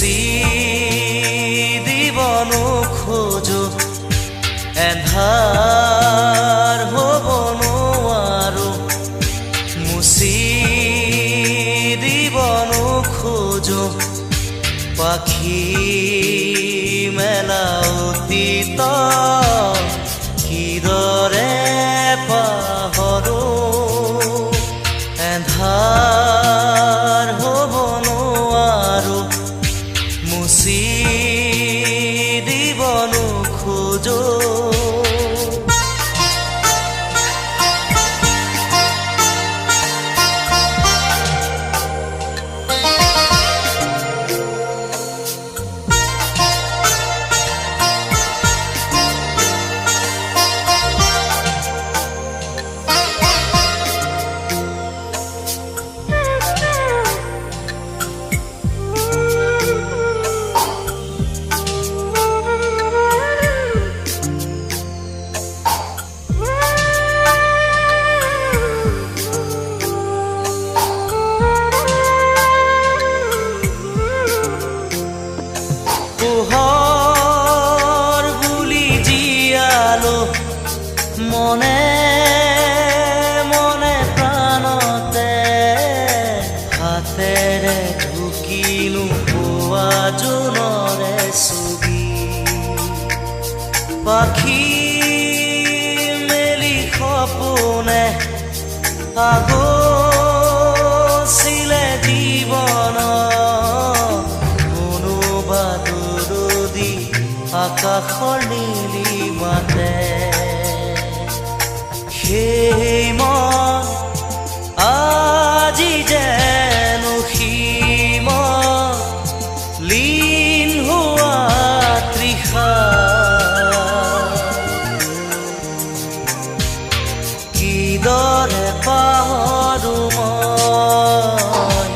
মুচি দিব নোখোজো এন্ধাৰ হ'ব নোৱাৰো মুচি দিব নোখোজো পাখি মেলা অতীত কিদৰে পাহৰো এন্ধাৰ হ'ব নোৱাৰো মুচি দিব নোখোজো পোহৰ বুলি জীয়ালো মনে মনে প্ৰাণতে হাতেৰে ঢুকিনো পোৱা জোনৰে ছবি পাখি মেলি সপোনে আগছিলে জীৱন আকাশৰ নীলিমাতে সেই মন আজি যেন সীমত লীন হোৱা তৃষা কিদৰে পাহৰো মই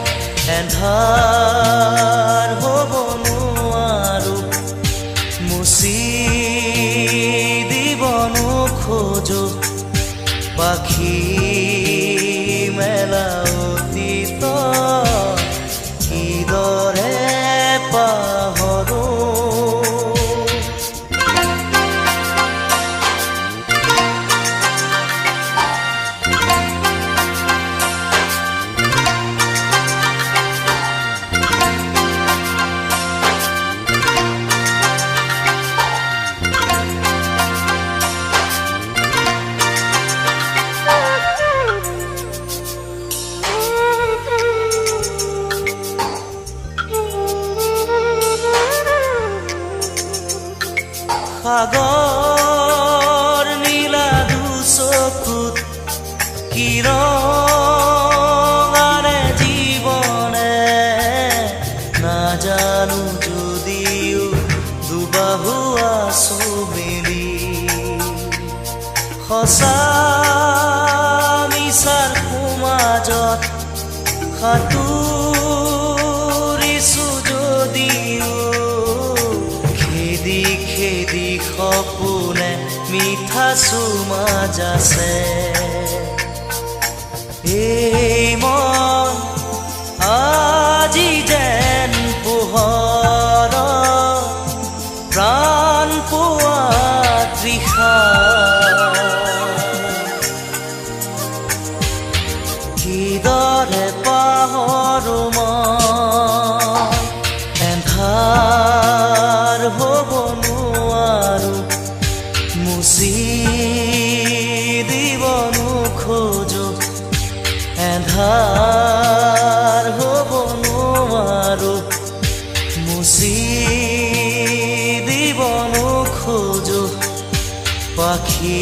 এন্ধাৰ হ'ব নোৱাৰো মুচি দিব নোখোজো পাখি মেলা অতীত কিদৰে পাহৰো সাগৰ নীলা দুচকুত কিৰণাৰে জীৱনে নাজানো যদিও দুবাহু আছো মেলি সঁচা মিছাৰ সমাজত সাঁতুৰিছো যদিও খেদি সপোনে মিঠা চুমা যাছে এই মন আজি যেন পোহৰ প্ৰাণ পোৱা তৃষা কিদৰে পাহৰো মই এন্ধাৰ হ'ব মুচি দিব নোখোজো এন্ধাৰ হ'ব নোৱাৰো মুচি দিব নোখোজো পাখি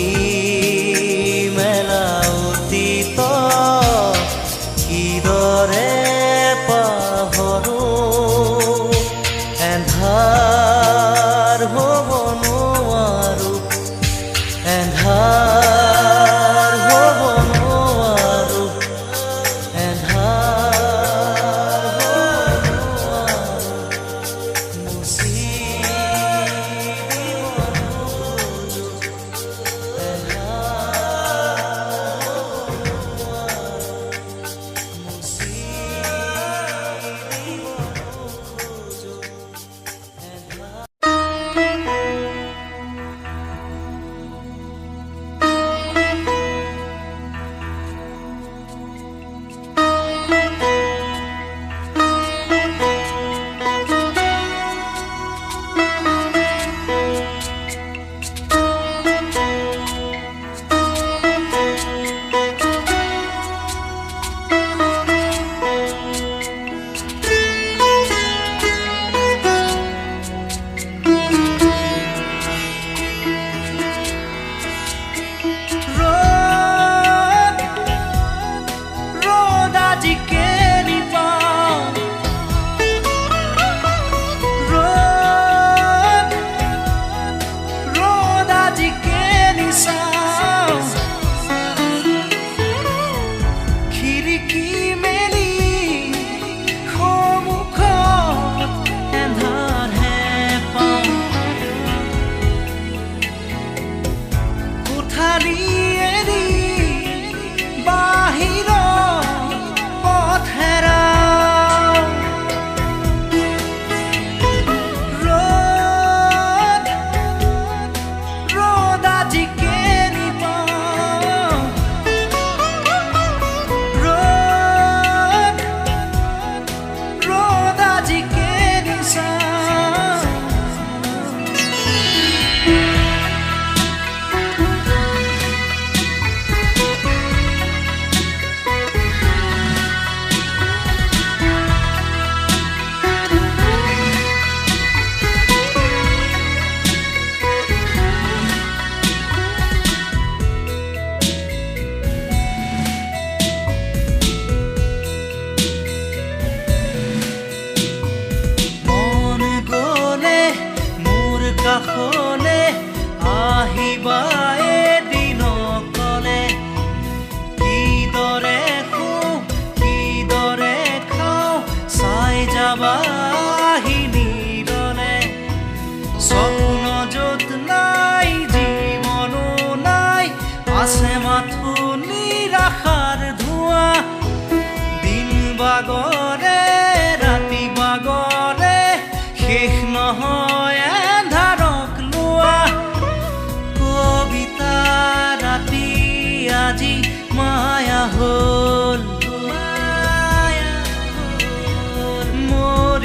মেলা অতীত কিদৰে পাহৰো এন্ধাৰ হ'ব নোৱাৰো এন্ধাৰ হ'ব নোৱাৰো এন্ধাৰ হ'ব নোৱাৰো মুচি দিব নোখোজো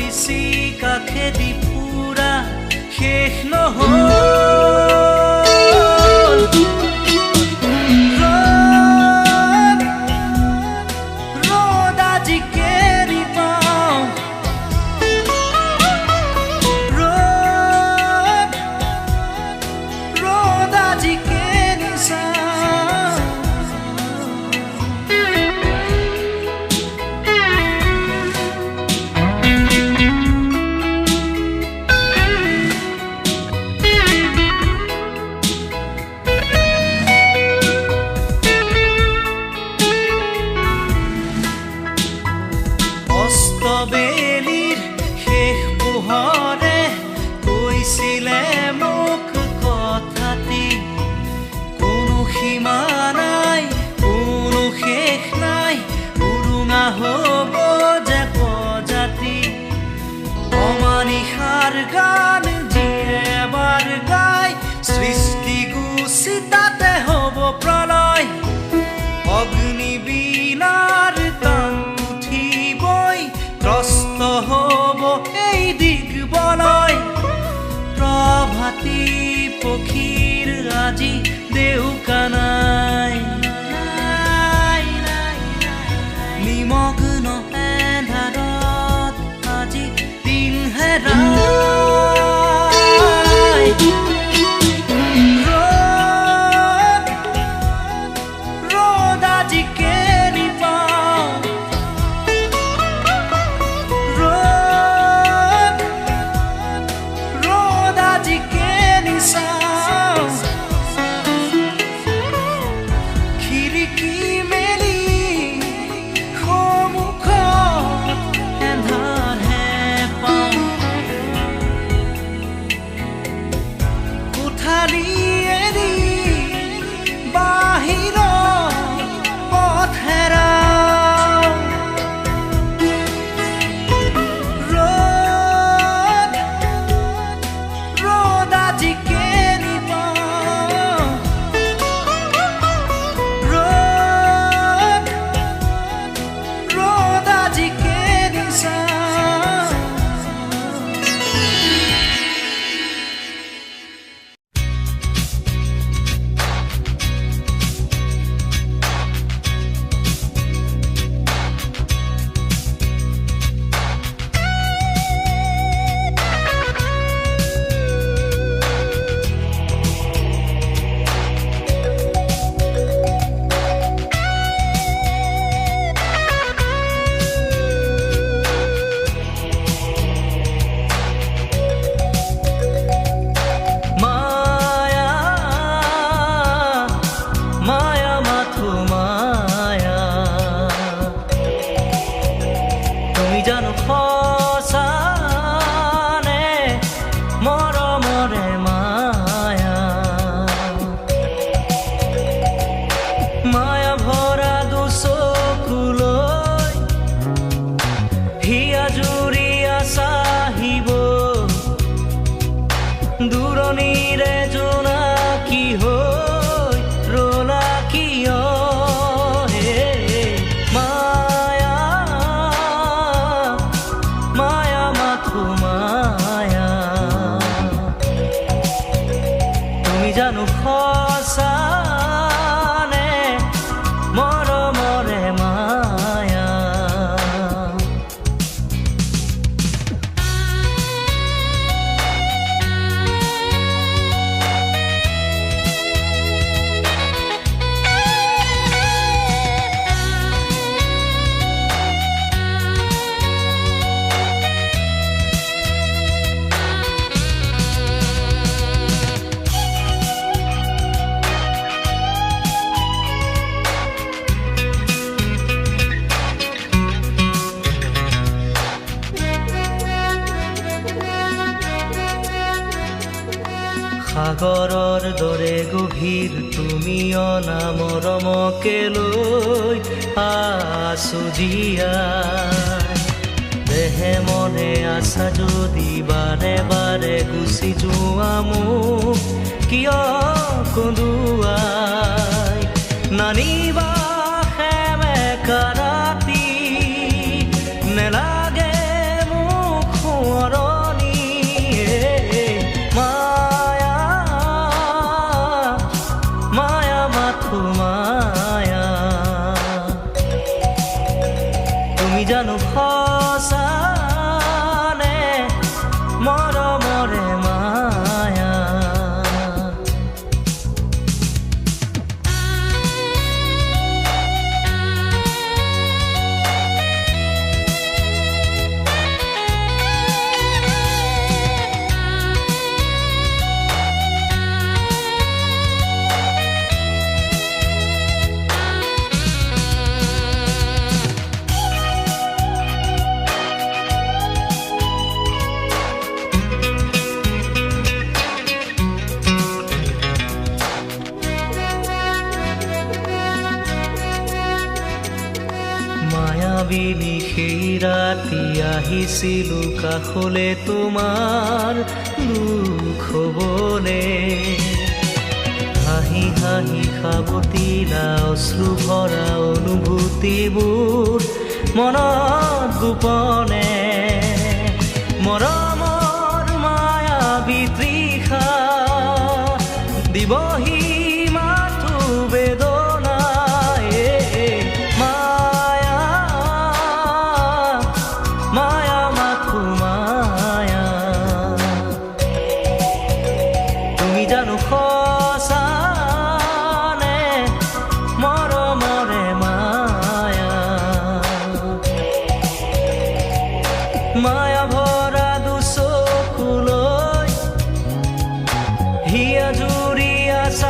নিশি কাষেদি ফুৰা শেষ নহ'ল ৰ'দ আজি কেৰি পাওঁ ৰ'দ আজি কেৰি চাওঁ অস্তবেলিৰ শেষ পোহৰে কৈছিলে মোক কথাটি কোনো সীমা নাই কোনো শেষ নাই উৰুঙা হ'ব যে প্ৰজাতি অমানিশাৰ গান যিয়ে এবাৰ গাই সৃষ্টি গুচি তাতে হ'ব প্ৰলয় অগ্নিবীণাৰ টান উঠিবই ত্ৰস্ত হ'ব এই দিগবলয় প্ৰভাতী পক্ষীৰ আজি দেউকা নাই নিমগ্ন এন্ধাৰত আজি দিন হেৰাই ৰ'দ আজি কেৰি পাওঁ ৰ'দ আজি কেৰি চাওঁ খিৰিকী মেলি সন্মুখত এন্ধাৰহে পাওঁ কোঠালি এৰি বাহিৰত পথ হেৰাওঁ ৰ'দ আজি কেৰি পাওঁ ৰ'দ আজি কেৰি চাওঁ মায়া মায়া মাথো মায়া তুমি জানো সঁচানে মৰমৰে মায়া মায়া ভৰা দুচকুলৈ হিয়া জুৰিয়া চাহিব দূৰণিৰে জোনাকী হৈ ৰলা কিয় হে মায়া মায়া মাথো মায়া তুমি জানো সঁচানে মৰমৰে মায়া সাগৰৰ দৰে গভীৰ তুমি অনা মৰমকে লৈ আছো জীয়াই দেহে মনে আছা যদি বাৰে বাৰে গুচি যোৱা মোক কিয় কন্দুৱাই নানিবা সেমেকা ৰাতি নেলাগে মোক আহিছিলো কাষলে তোমাৰ দুখ হ'বলে হাঁহি হাঁহি সাৱটিলা অশ্ৰু ভৰা অনুভূতিবোৰ মনত গোপনে মৰমৰ মায়াবী তৃষা দিবহি মাথো বেদনায়ে মায়া মায়া মাথো মায়া তুমি জানো সঁচানে মৰমৰে মায়া মায়া ভৰা দুচকুলৈ হিয়া জুৰি আছা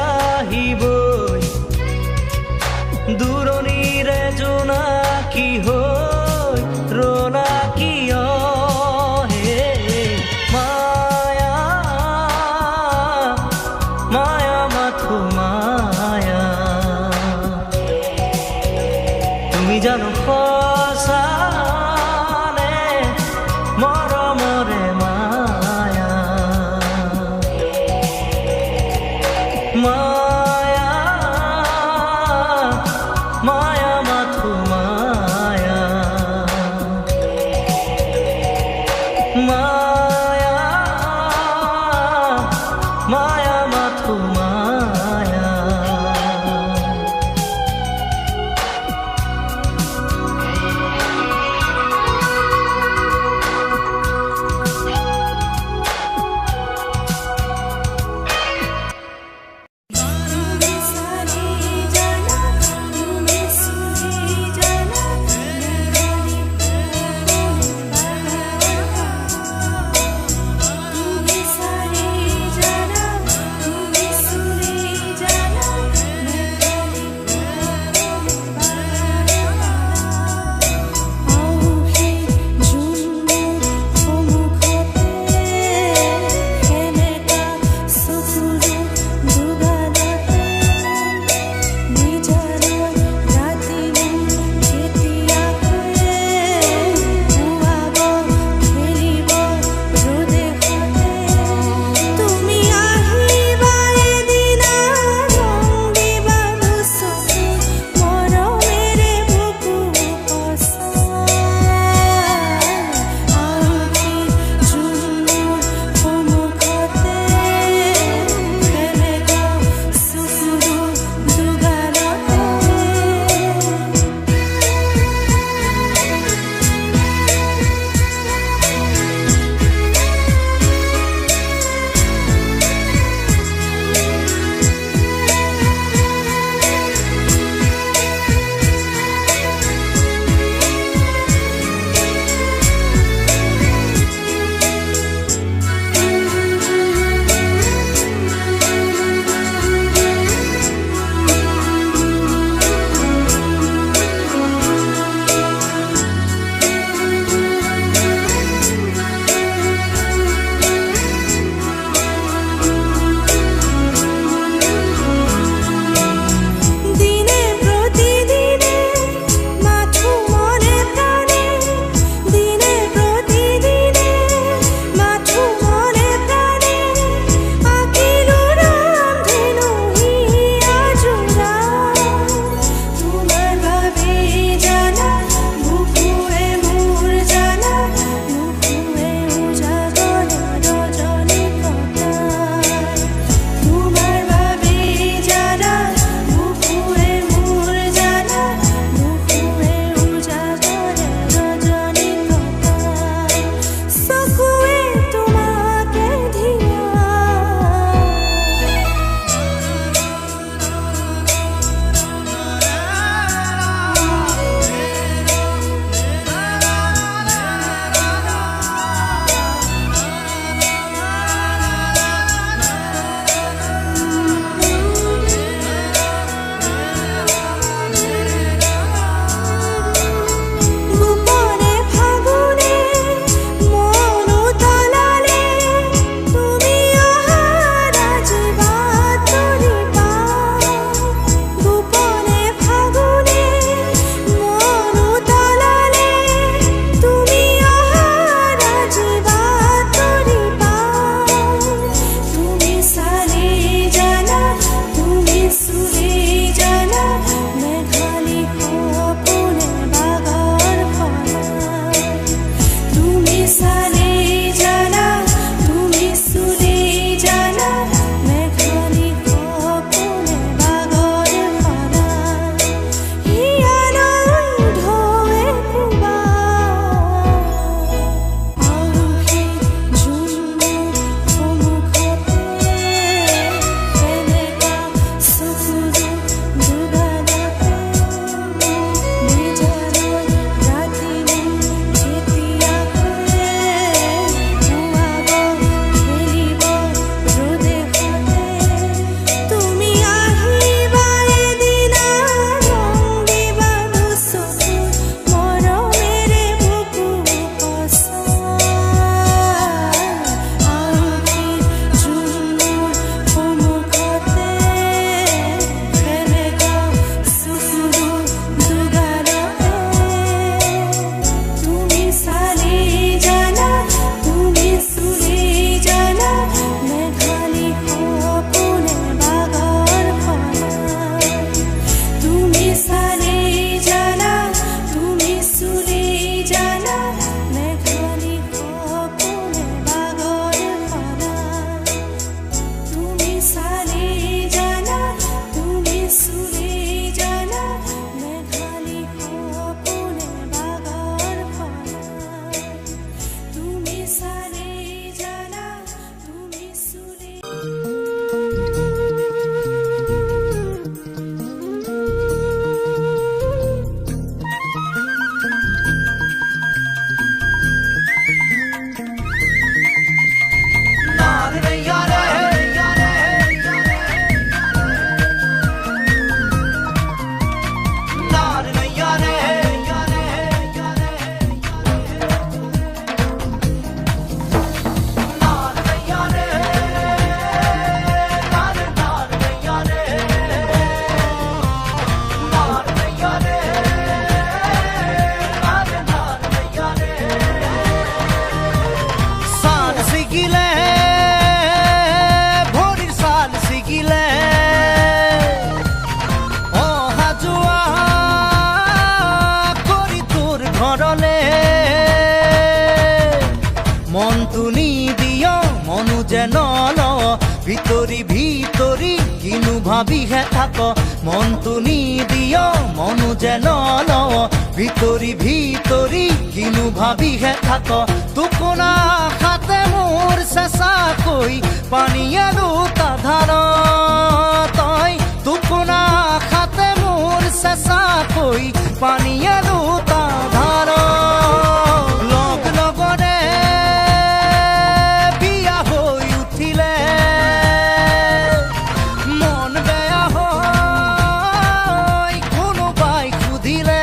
দিয় মনু যেন লৱ ভিতৰি ভিতৰি কিনো ভাবিহে থাক মনটো নিদিয় মনু যেন লৱ ভিতৰি ভিতৰি কিনো ভাবিহে থাক টোপোনা আশাতে মোৰ চেঁচাকৈ পানীয়ে দুটা ধাৰ তই টোপোনা আশাতে মোৰ চেঁচাকৈ পানীয়ে দুটা ধাৰ লগ লগৰে বিয়া হৈ উঠিলে মন বেয়া হয় কোনোবাই সুধিলে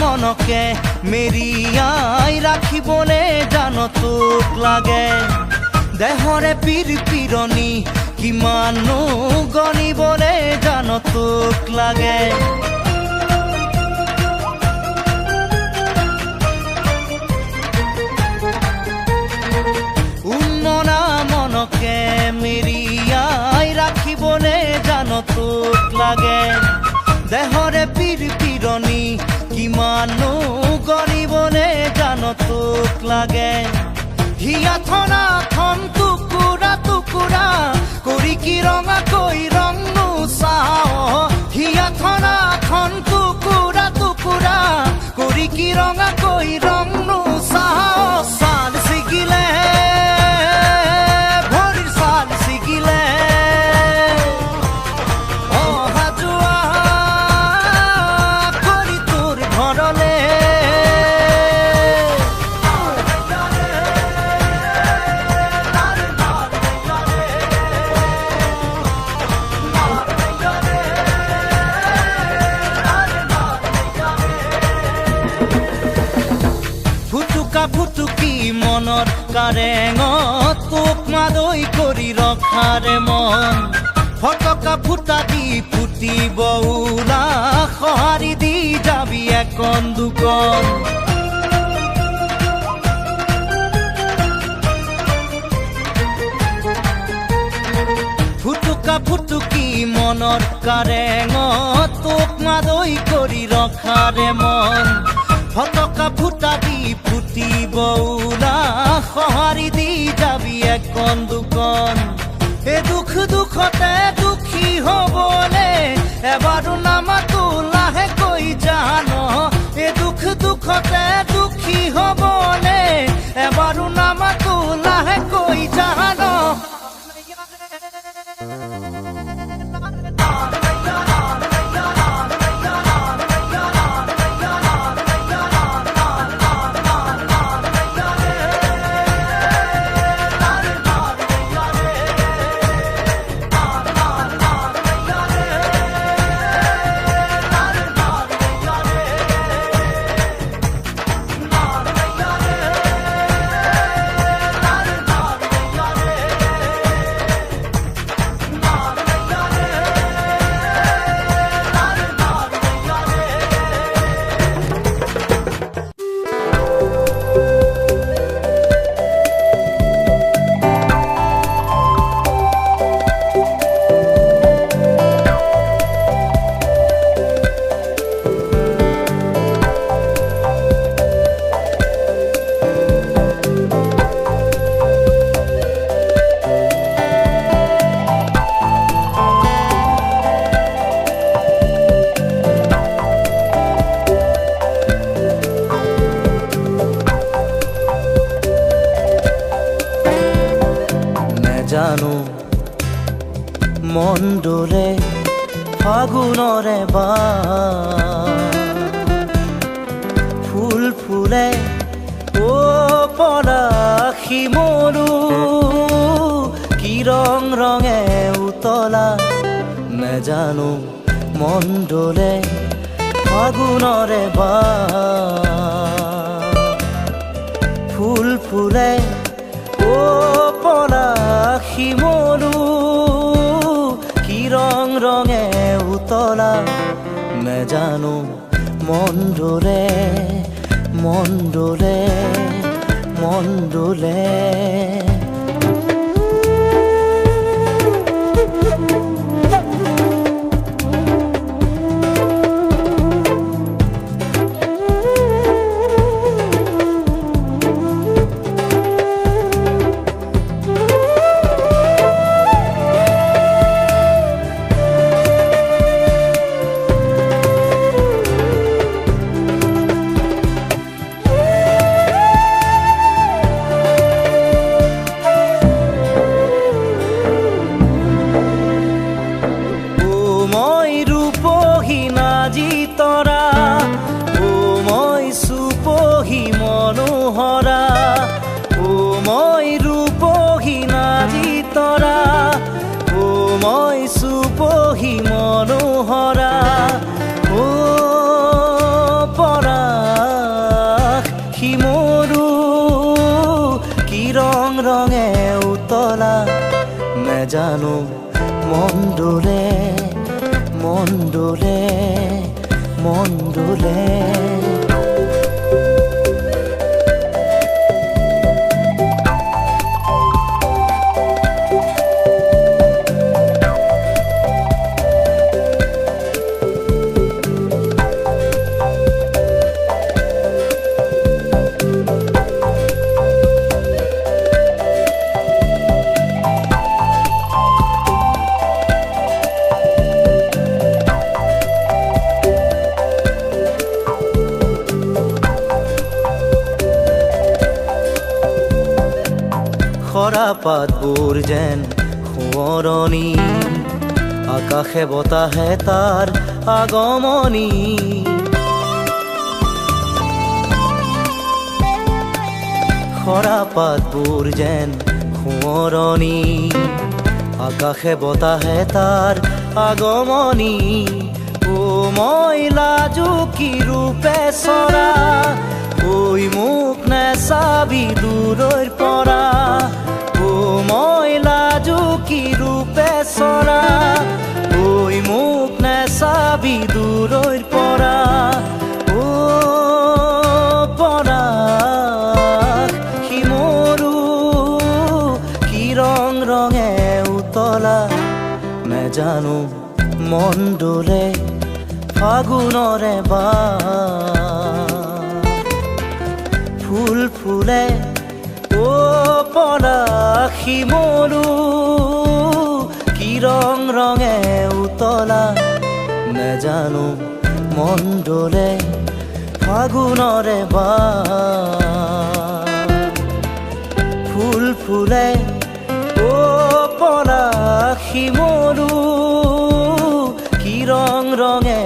মনকে মেৰিয়াই ৰাখিবলে জান তোক লাগে দেহৰে পিৰপিৰণি কিমানো গণিবলে জান তোক লাগে উন্মনা মনকে মেৰিয়াই ৰাখিবলে জান তোক লাগে দেহৰে পিৰপিৰণি কিমানো গণিবলে জান তোক লাগে হিয়া থনা থন টুকুৰা টুকুৰা কৰি কি ৰঙাকৈ ৰংনো চাওঁ হিয়া থনা থন টুকুৰা টুকুৰা কৰি কি ৰঙাকৈ ৰংনো চাওঁ ছাল ছিগিলে ভৰিৰ ছাল ছিগিলে ফুটুকি মনৰ কাৰেঙত তোক মাদৈ কৰি ৰখাৰে মন ফটকা ফুটা দি ফুটিব ওলা সঁহাৰি দি যাবি একন দুকন ফুটুকা ফুটুকি মনৰ কাৰেঙত তোক মাদৈ কৰি ৰখাৰে মন ফটকা ফুটা দি ফুটিব ওলা সঁহাৰি দি যাবি একন দুকন এ দুখ দুখতে দুখী হবলে এবাৰো নামাতো লাহেকৈ জান এ দুখ দুখতে দুখী হবলে এবাৰো নামাতো লাহেকৈ জান জানো মন দোলে ফাগুনৰে ফুল ফুলে ও পলাশী শিমলু কি ৰং ৰঙে উতলা নেজানো মন ডোলে ফাগুনৰে বাৰ ফুল ফুলে অ পলাশ শিমলু কি ৰং ৰঙে উতলা নেজানো মন ডোলে মন ডোলে মন ডোলে মনোহৰা ও মই ৰূপহীনা জিতৰা ও মই সুপহী মনোহৰা ও পৰাশ শিমলু কি ৰং ৰঙে উতলা নেজানো মন ডোলে মন ডোলে মন ডোলে খৰা পাতবোৰ যেন সোঁৱৰণি আকাশে বতাহে তাৰ আগমনি খৰা পাতবোৰ যেন সোঁৱৰণি আকাশে বতাহে তাৰ আগমনি ও মই লাজুকী ৰূপে চৰা ঐ মোক নেচাবি দূৰৈৰ পৰা মই লাজুকী ৰূপে চৰা ঐ মোক নেচাবি দূৰৈৰ পৰা ও পৰাশ শিমলু কি ৰং ৰঙে উতলা নেজানো মন ডোলে ফাগুনৰে বাৰ ফুল ফুলে ও পলাশ শিমলু কি ৰং ৰঙে উতলা নেজানো মন ডোলে ফাগুনৰে বাৰ ফুল ফুলে ও পলাশ শিমলু কি ৰং ৰঙে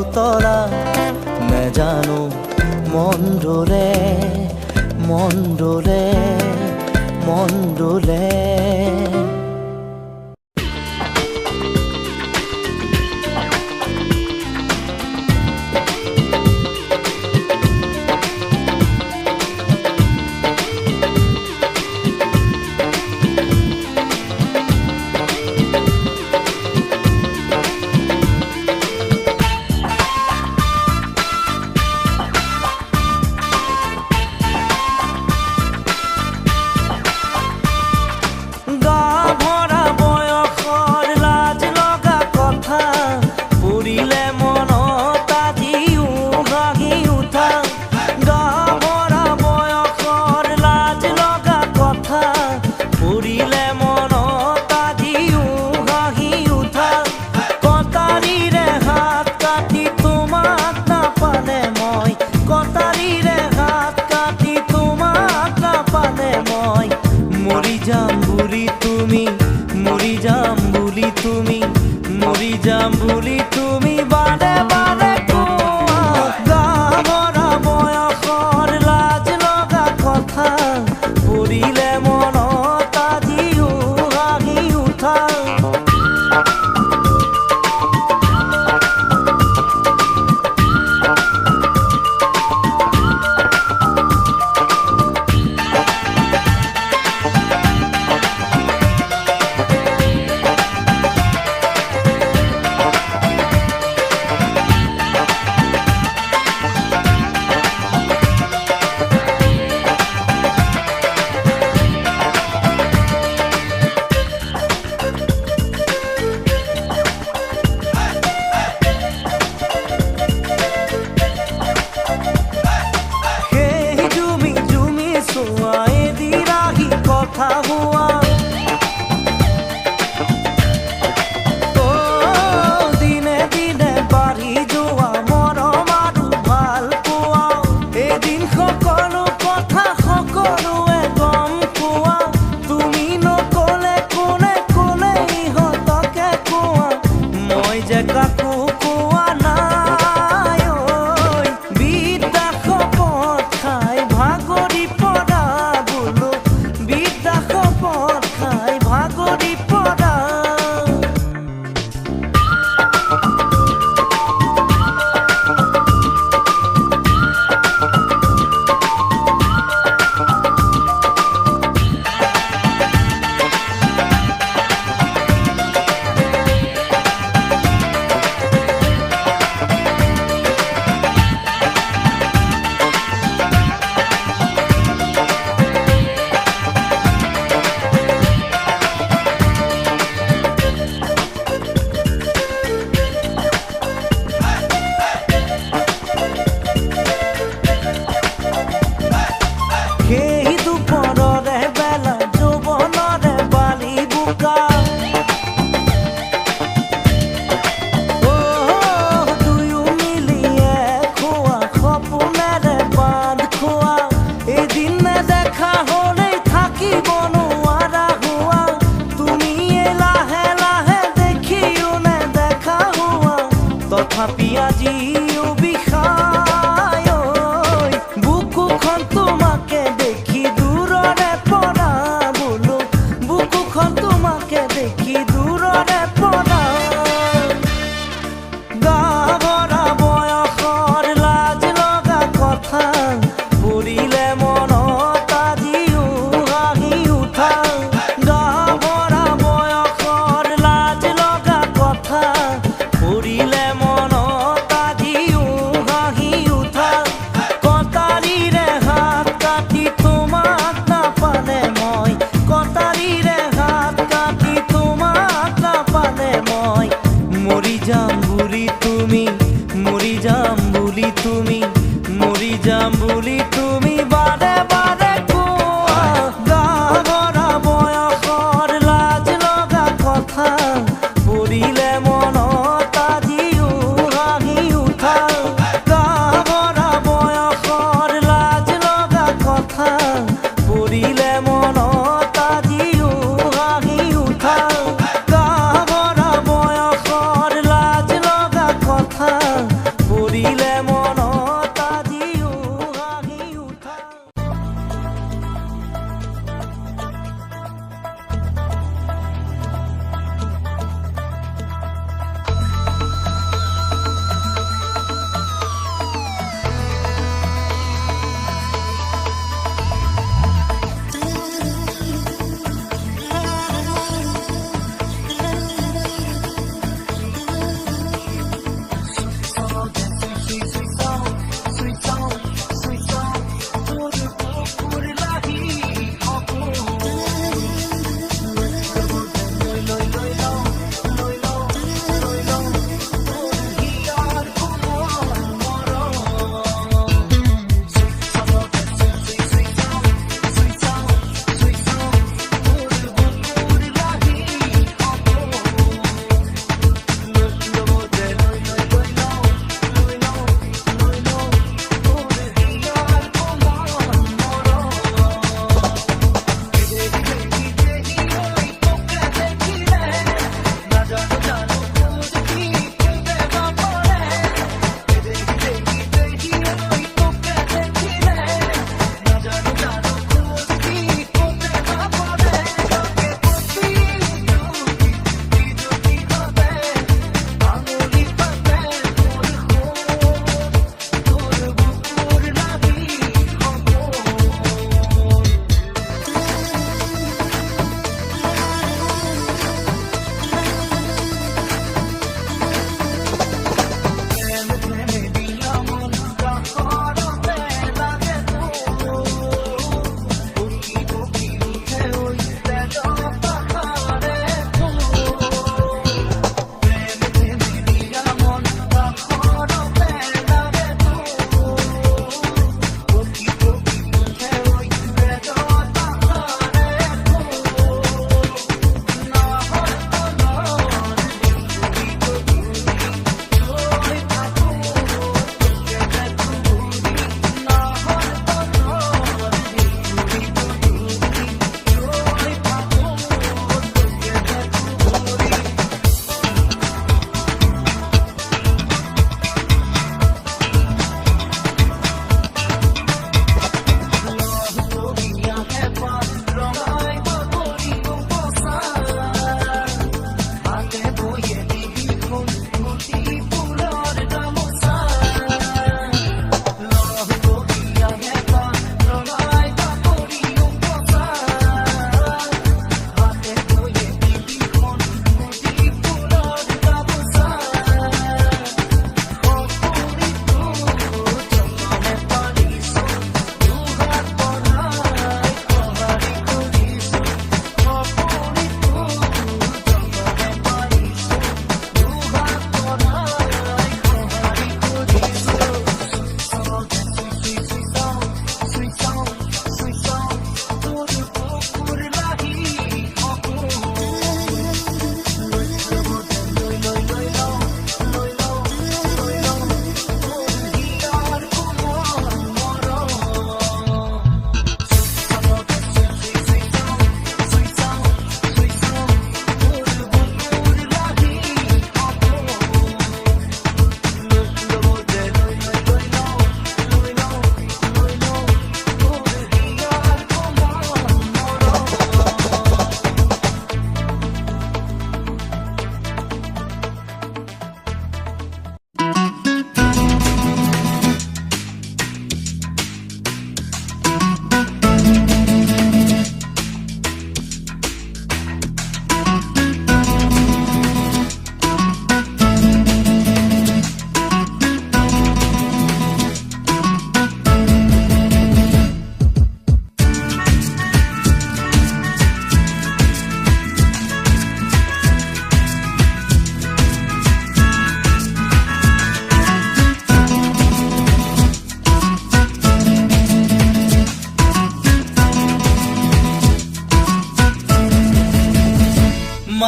উতলা নেজানো মন ডোলে মন ডোলে মন ডোলে কথা হোৱা দিনে দিনে বাঢ়ি যোৱা মৰম আৰু ভাল পোৱা এদিন সকলো কথা সকলোৱে গম পোৱা তুমি নকলে কোনে কোনে ইহঁতকে কোৱা মই যে কাকো কোৱা নাই বিদ্যা খপত খাই ভাগৰি পৰা বোলো বিদ্যা খপত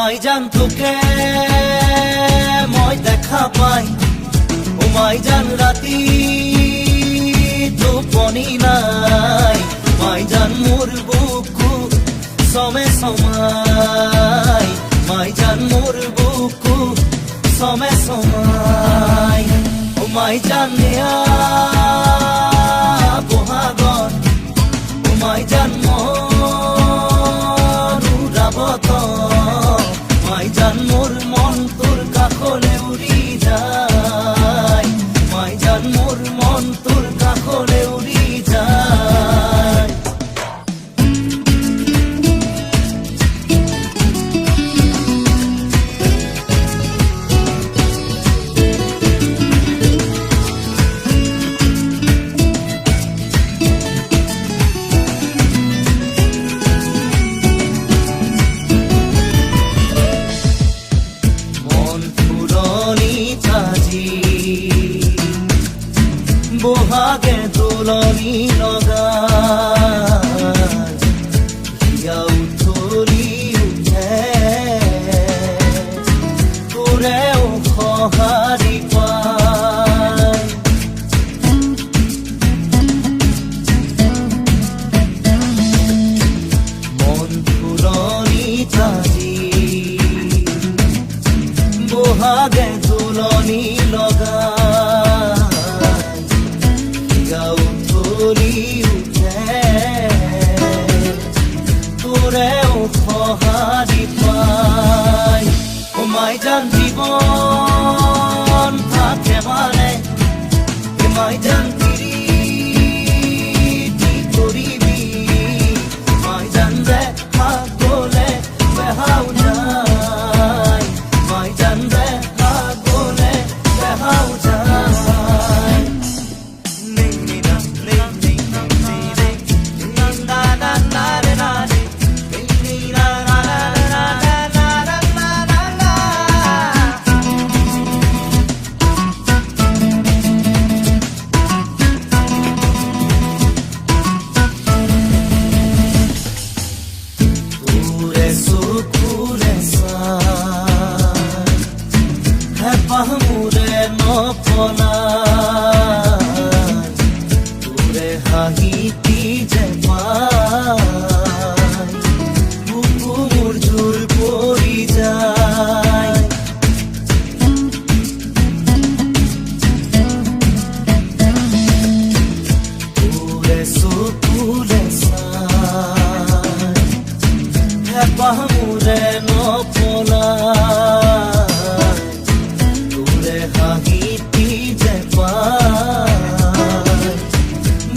মাই জান তোকে মই দেখা পাই ও মাই জান রাতি টোপনি নাই মাই জান মোর বুকু সমে সমাই মাই জান মোর বুকু সমে সমাই ও মাই জান নিয়া বহাগন ও মাই জান মনুরাবত মাই জান মোর মন তোর কাকলে উড়ি যায় মাই জান মোর মন তোর কাকলে উড়ি যায় বহাগে তোলনি লগা হিয়া উঠলি উঠে তোৰেও সঁহাৰি পায় মন ফুলনি তাজি বহাগে তোলনি লগা তোৰেও সঁহাৰি পায় ও মাই জান জীৱন থাকে মানে মাই জান পিৰিতি কৰিবি মাই জান দেখা গলে বেহাও যায় মাই জান দেখা গলে বেহাও যায় পাহমুৰে নপলাই তোৰে হাঁহিতি যে পাই বুকু মোৰ জোৰ পৰি যায় তোৰে চকুৰে চাই পাহমুৰে নপলাই হাঁহিতি যে পাই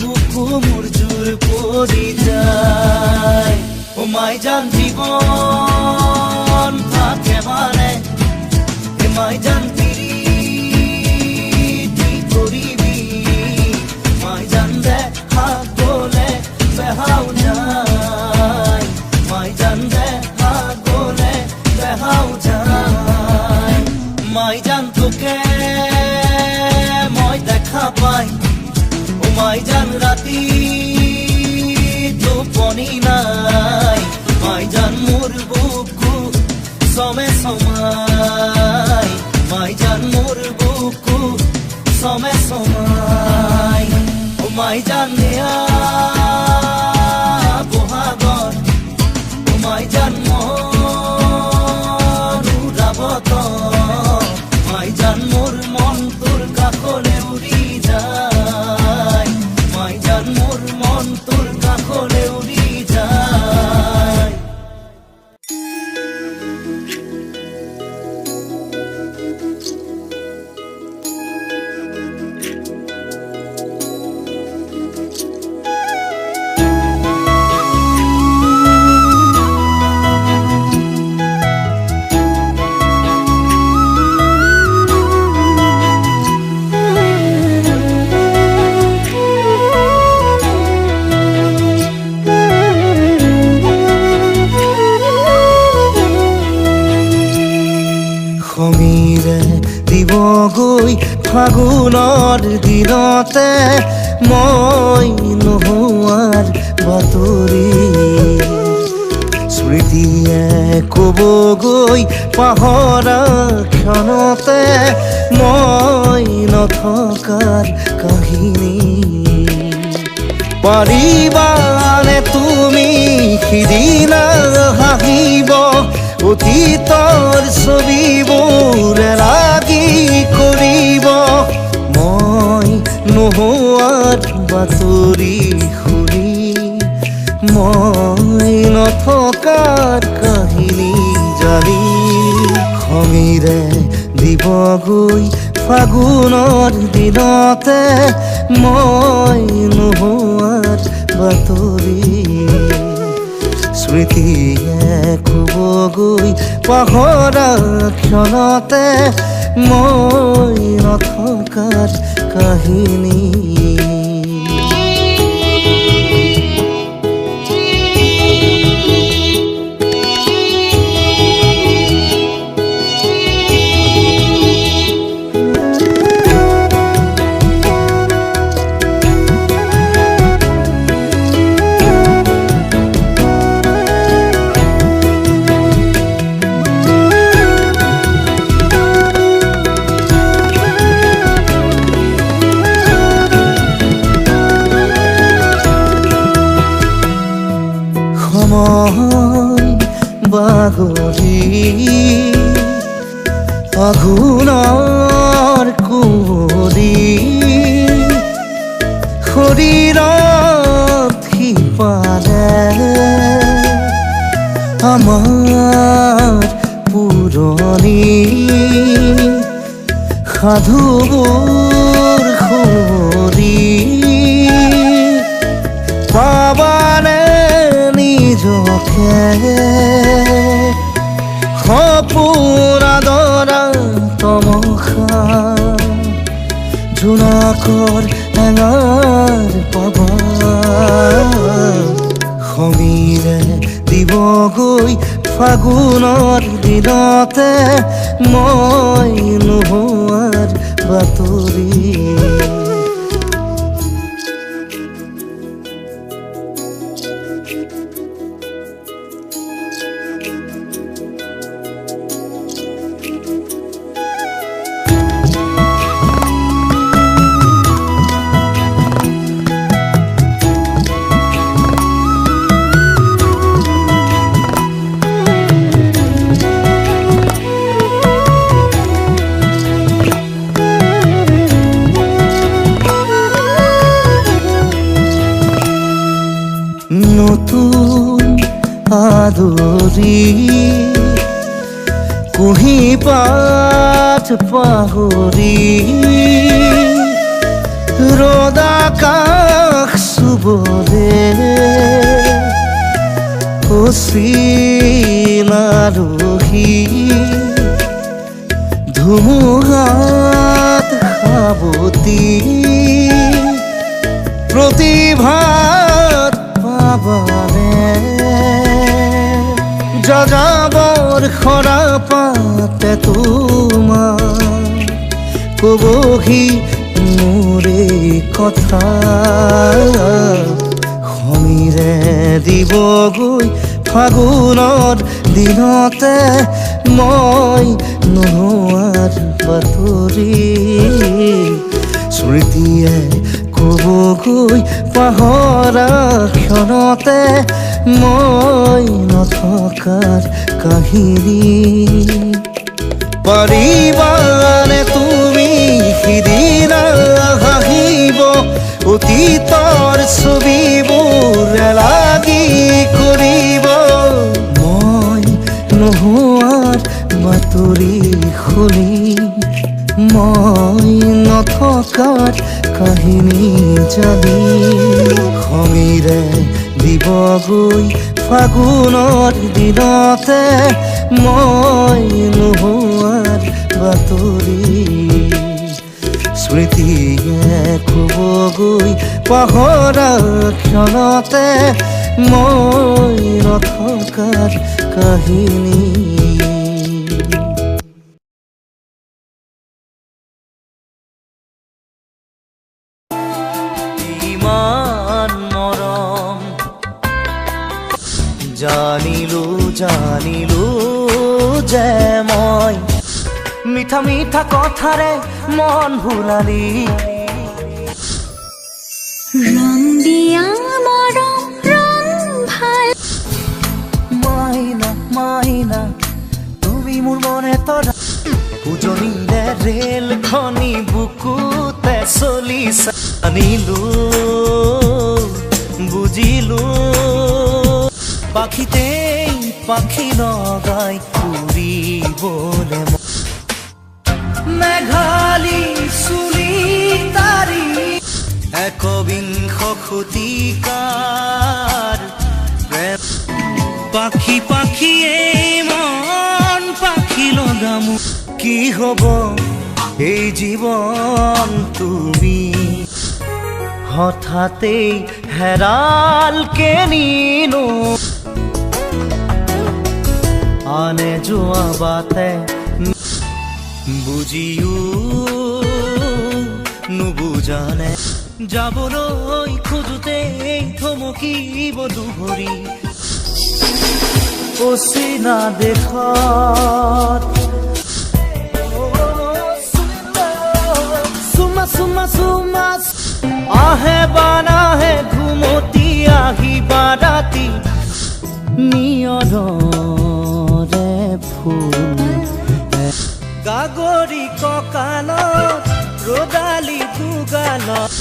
বুকু মোৰ জোৰ পৰি যায় ও মাই জান জীৱন থাকে মানে মাই জান পিৰিতি কৰিবি মাই জান দেখা গলে বেহাও যায় মাই জান দেখা গলে বেহাও যায় মাই জান তোকে মই দেখা পাই ও মাই জান রাতি টোপনি নাই মাই জান মোর বুকু সমে সমাই মাই জান মোর বুকু সমে সমাই ও মাই জান নিয়া বহাগন ও মাই জান মনুরাবত মাই জান মোর মন তোর কাকলে উড়ি যায় মাই জান মোর মন তোর কাকলে উড়ি যায় সমীৰে দিবগৈ ফাগুনৰ দিনতে মই নোহোৱাৰ বাতৰি স্মৃতিয়ে ক'বগৈ পাহৰা ক্ষণতে মই নথকাৰ কাহিনী পাৰিবানে তুমি সিদিনা হাঁহিব অতীতৰ ছবিবোৰ লাগি কৰিব মই নোহোৱাৰ বাতৰি শুনি মই নথকাৰ কাহিনী জানি খঙেৰে দিবগৈ ফাগুনৰ দিনতে মই নোহোৱাৰ বাতৰি স্মৃতিয়ে ক'বগৈ পাহৰা ক্ষণতে মই নথকাৰ কাহিনী সময় বাগৰি আঘোণৰ কুঁৱলী শৰীৰত সিপালে আমাৰ পুৰণি সাধুবোৰ সুঁৱৰি পাবানে নিজকে সপোন আদৰা তমসা জোনাকৰ এঙাৰ পাবা সমীৰে দিবগৈ ফাগুনৰ দিনতে মই নোহোৱাৰ বাতৰি নতুন আদৰি কুঁহি পাত পাহৰি ৰ'দ আকাশ চুবলে অচিন আলহী ধুমুহাত সাৱতি প্ৰতিভাত পাবানে যাযাবৰ খৰা পাতে তোমাৰ ক'বহি মোৰে কথা সমীৰে দিবগৈ ফাগুনৰ দিনতে মই নোহোৱাৰ বাতৰি স্মৃতিয়ে ক'বগৈ পাহৰা ক্ষণতে মই নথকাৰ কাহিনী পাৰিবানে তুমি সিদিনা হাঁহিব অতীতৰ ছবিবোৰ লাগি কৰিব মই নোহোৱাৰ বাতৰি শুনি মই নথকাৰ কাহিনী জানি খঙেৰে দিবগৈ ফাগুনৰ দিনতে মই নোহোৱাৰ বাতৰি স্মৃতিয়ে ক'বগৈ পাহৰা ক্ষণতে মই নথকাৰ কাহিনী জানিলো যে মই মিঠা মিঠা কথাৰে মন ভুলালি ৰং দিয়া মৰম ৰং ভাল মাইনা মাইনা তুমি মোৰ মনে তৰা উজনিৰে ৰেল খনি বুকুতে চলিছে জানিলো বুজিলো পাখিতেই পাখি লগাই উৰিবলে মেঘালী চুলি তাৰি একবিংশ শতিকাৰ প্ৰেম পাখি পাখিয়ে মন পাখি লগাম কি হব এই জীৱন তুমি হঠাতেই হেৰাল কেনিনো আনে যোৱা বাটে বুজিও নুবুজানে যাবলৈ খোজোতেই থমকিব দুভৰি অচিনা দেশত চুমা চুমা চুমা আহে বানাহে ঘুমতি আহিবা ৰাতি নিয়ৰে ফুল গাগৰি কঁকালত ৰদালি দুগালত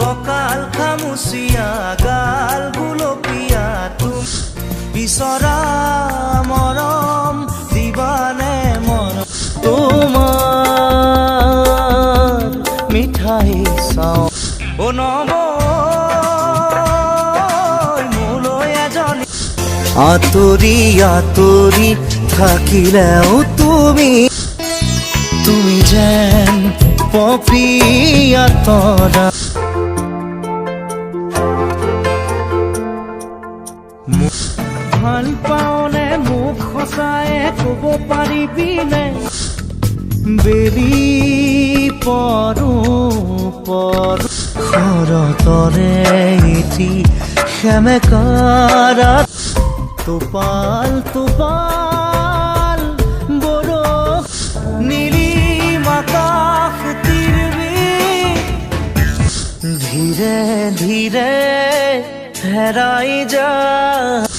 কঁকাল খামুচিয়া গাল গুলপীয়া তুম বিচৰা মৰম দিবানে মৰম তোমাৰ মিঠাই চাওঁ অ নব মোলৈ এজনী আঁতৰি আঁতৰি থাকিলেও তুমি যেন পপিয়া তৰা ভাল পাওনে মোক সঁচাই ক'ব পাৰিবিনে বেলি পৰো শৰতৰে এটি সেমেকাৰাত টোপাল টোপাল বৰষ নীলিম আকাশ ধীৰে ধীৰে হেৰাই যায়